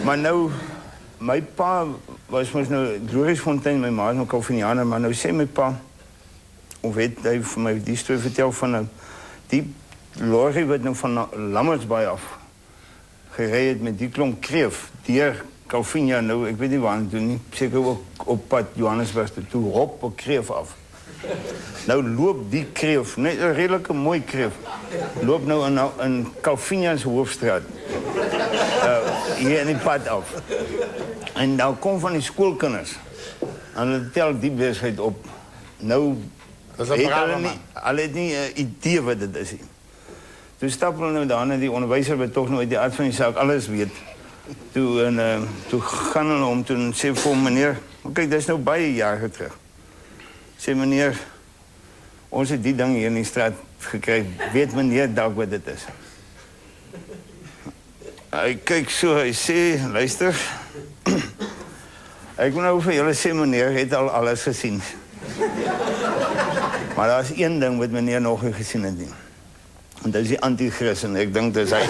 Maar nou, my pa was mos nou Gloriesfontein, my ma is nou Calvinianer, maar nou sê my pa, of het hy vir my die storie vertel van die lorry wat nou van Lammertsbaai af gery het met die klomp kreef deur Calvinia nou, ek weet nie waar toe nie, seker ook op pad Johannesburg toe hop 'n kreef af. Nou loop die kreef, net 'n redelike mooi kreef, loop nou in Calvinia se hoofstraat. Hier in die pad af. En nou kom van die skoolkinders. En hulle tel die besigheid op. Nou Dis 'n brave man. Hulle het nie 'n idee wat dit is nie. Toe stap hulle nou daar na die onderwyser wat tog nou uit die aard van die saak alles weet. Toe gaan hulle om toe en sê vir hom, meneer, kyk, dis nou baie jare terug. Sê meneer, ons het die ding hier in die straat gekry. Weet meneer dalk wat dit is? Hy kyk so, hy sê, luister. Ek moet nou vir julle sê, meneer, het al alles gesien. Maar daar is een ding wat meneer nog nie gesien het nie. En dat is die antichrist en ek dink dis hy.